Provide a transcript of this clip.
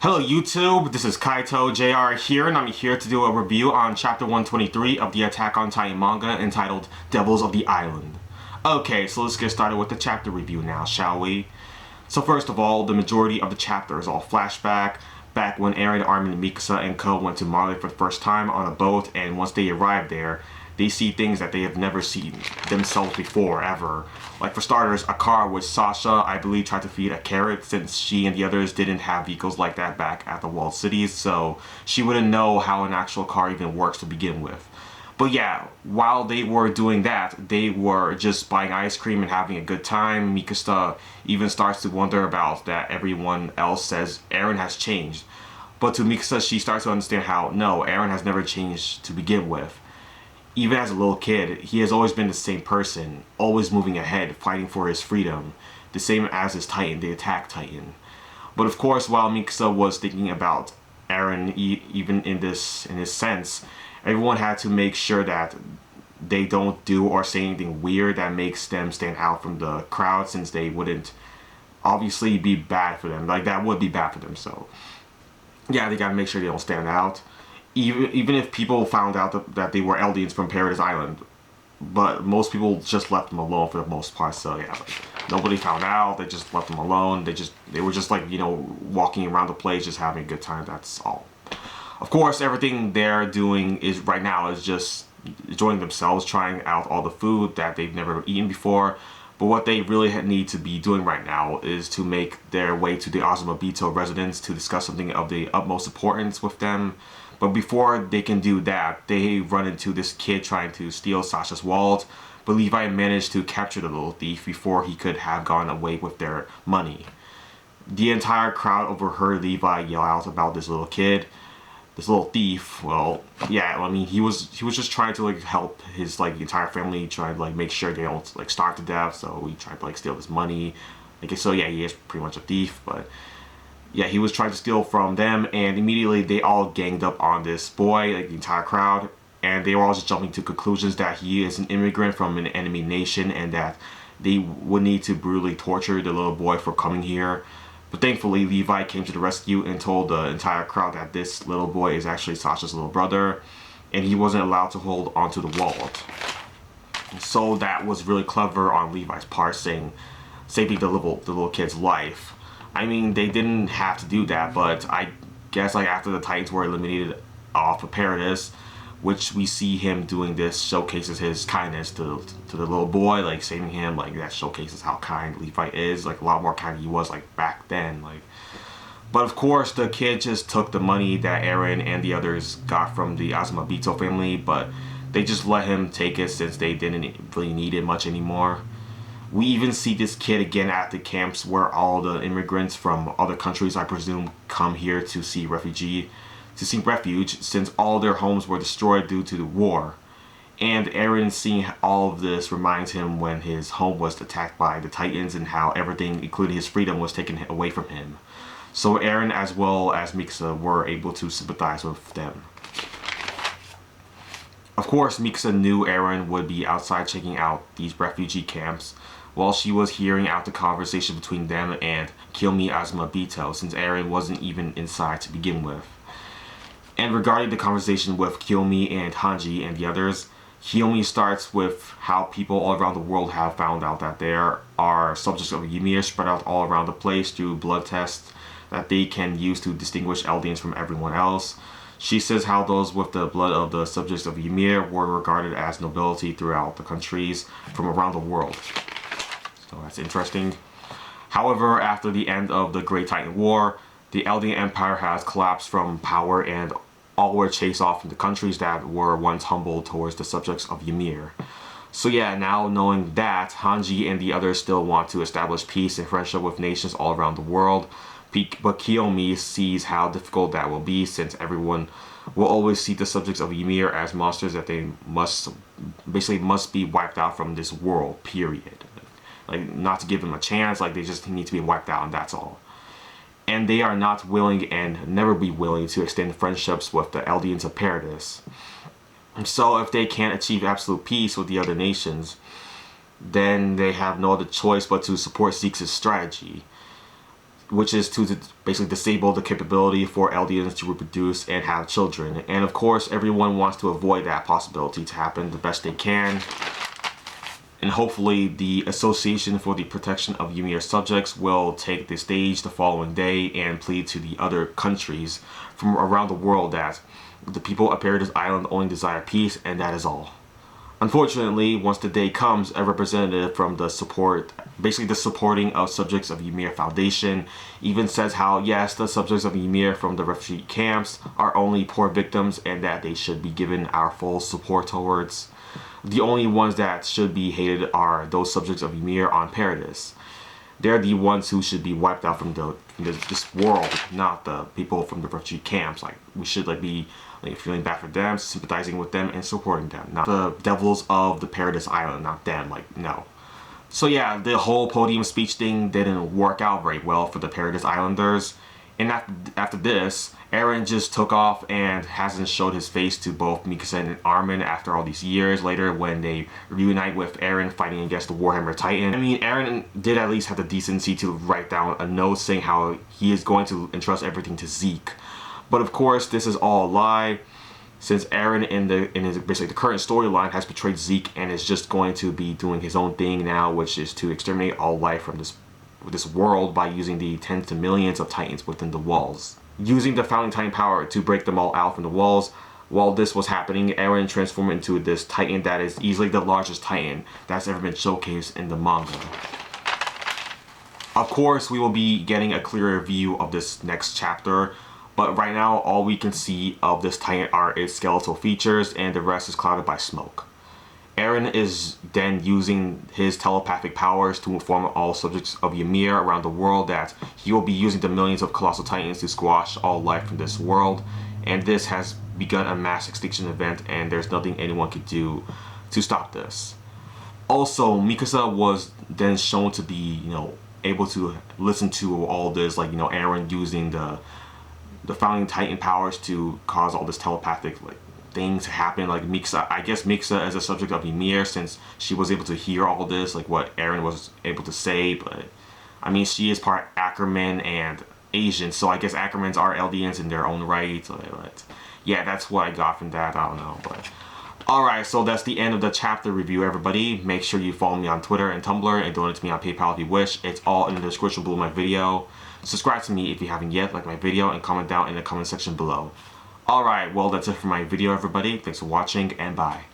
Hello YouTube, this is Kaito JR here, and I'm here to do a review on chapter 123 of the Attack on Titan manga entitled Devils of the Island. Okay, so let's get started with the chapter review now, shall we? So first of all, the majority of the chapter is all flashback, back when Eren, Armin, Mikasa, and Co went to Marley for the first time on a boat, and once they arrived there, they see things that they have never seen themselves before, ever. Like for starters, a car which Sasha, I believe, tried to feed a carrot since she and the others didn't have vehicles like that back at the walled cities, so she wouldn't know how an actual car even works to begin with. But yeah, while they were doing that, they were just buying ice cream and having a good time. Mikasa even starts to wonder about that everyone else says Eren has changed. But to Mikasa, she starts to understand how, no, Eren has never changed to begin with. Even as a little kid, he has always been the same person, always moving ahead, fighting for his freedom, the same as his Titan, the Attack Titan. But of course, while Mikasa was thinking about Eren, even in this sense, everyone had to make sure that they don't do or say anything weird that makes them stand out from the crowd, since they wouldn't obviously be bad for them. Like, that would be bad for them, so yeah, they gotta make sure they don't stand out. Even if people found out that they were Eldians from Paradise Island, but most people just left them alone for the most part. So yeah, like, nobody found out. They just left them alone. They were just like, walking around the place, just having a good time. That's all. Of course, everything they're doing is right now is just enjoying themselves, trying out all the food that they've never eaten before. But what they really need to be doing right now is to make their way to the Azumabito residence to discuss something of the utmost importance with them. But before they can do that, they run into this kid trying to steal Sasha's wallet, but Levi managed to capture the little thief before he could have gone away with their money. The entire crowd overheard Levi yell out about this little kid, this little thief. Well, yeah, I mean, he was just trying to help his entire family, trying to make sure they don't starve to death. So he tried to steal this money. So yeah, he is pretty much a thief, but yeah, he was trying to steal from them, and immediately they all ganged up on this boy, the entire crowd, and they were all just jumping to conclusions that he is an immigrant from an enemy nation and that they would need to brutally torture the little boy for coming here. But thankfully, Levi came to the rescue and told the entire crowd that this little boy is actually Sasha's little brother, and he wasn't allowed to hold onto the wallet. So that was really clever on Levi's part, saving the little kid's life. I mean, they didn't have to do that, but I guess after the Titans were eliminated off of Paradise, which we see him doing this, showcases his kindness to the little boy, saving him. That showcases how kind Levi is, a lot more kind he was back then. But of course, the kid just took the money that Eren and the others got from the Azumabito family, but they just let him take it since they didn't really need it much anymore. We even see this kid again at the camps where all the immigrants from other countries, I presume, come here to seek refuge, since all their homes were destroyed due to the war. And Eren, seeing all of this, reminds him when his home was attacked by the Titans and how everything, including his freedom, was taken away from him. So Eren, as well as Mikasa, were able to sympathize with them. Of course, Mikasa knew Eren would be outside checking out these refugee camps, while she was hearing out the conversation between them and Kiyomi Azumabito, since Eren wasn't even inside to begin with. And regarding the conversation with Kiyomi and Hanji and the others, Kiyomi starts with how people all around the world have found out that there are subjects of Ymir spread out all around the place through blood tests that they can use to distinguish Eldians from everyone else. She says how those with the blood of the subjects of Ymir were regarded as nobility throughout the countries from around the world. So that's interesting. However, after the end of the Great Titan War, the Eldian Empire has collapsed from power and all were chased off from the countries that were once humble towards the subjects of Ymir. So yeah, now knowing that, Hanji and the others still want to establish peace and friendship with nations all around the world, but Kiyomi sees how difficult that will be, since everyone will always see the subjects of Ymir as monsters that they must be wiped out from this world, period. Not to give them a chance, they just need to be wiped out, and that's all. And they are not willing and never be willing to extend friendships with the Eldians of Paradise. So if they can't achieve absolute peace with the other nations, then they have no other choice but to support Zeke's strategy. which is to basically disable the capability for Eldians to reproduce and have children. And of course, everyone wants to avoid that possibility to happen the best they can. And hopefully the Association for the Protection of Ymir Subjects will take the stage the following day and plead to the other countries from around the world that the people of Paradise Island only desire peace, and that is all. Unfortunately, once the day comes, a representative from the supporting of subjects of Ymir Foundation even says how, yes, the subjects of Ymir from the refugee camps are only poor victims and that they should be given our full support towards. The only ones that should be hated are those subjects of Ymir on Paradise. They're the ones who should be wiped out from this world, not the people from the refugee camps. Like, we should be feeling bad for them, sympathizing with them, and supporting them, not the devils of the Paradise Island, not them. No. So yeah, the whole podium speech thing didn't work out very well for the Paradise Islanders. And after this, Eren just took off and hasn't showed his face to both Mikasa and Armin after all these years later when they reunite with Eren fighting against the Warhammer Titan. I mean, Eren did at least have the decency to write down a note saying how he is going to entrust everything to Zeke. But of course, this is all a lie, since Eren in his basically the current storyline has betrayed Zeke and is just going to be doing his own thing now, which is to exterminate all life from this world by using the tens to millions of Titans within the walls. Using the Founding Titan power to break them all out from the walls. While this was happening, Eren transformed into this Titan that is easily the largest Titan that's ever been showcased in the manga. Of course, we will be getting a clearer view of this next chapter, but right now all we can see of this Titan are its skeletal features and the rest is clouded by smoke. Eren is then using his telepathic powers to inform all subjects of Ymir around the world that he will be using the millions of colossal titans to squash all life from this world, and this has begun a mass extinction event and there's nothing anyone can do to stop this. Also, Mikasa was then shown to be, able to listen to all this, Eren using the Founding Titan powers to cause all this telepathic things to happen. Like Mikasa, I guess Mikasa as a subject of Ymir, since she was able to hear all this, like what Eren was able to say. But I mean, she is part Ackerman and Asian, so I guess Ackermans are Eldians in their own right. But yeah, that's what I got from that. I don't know, but alright, so that's the end of the chapter review, everybody. Make sure you follow me on Twitter and Tumblr and donate to me on PayPal if you wish. It's all in the description below my video. Subscribe to me if you haven't yet, like my video, and comment down in the comment section below. Alright, well, that's it for my video, everybody. Thanks for watching, and bye.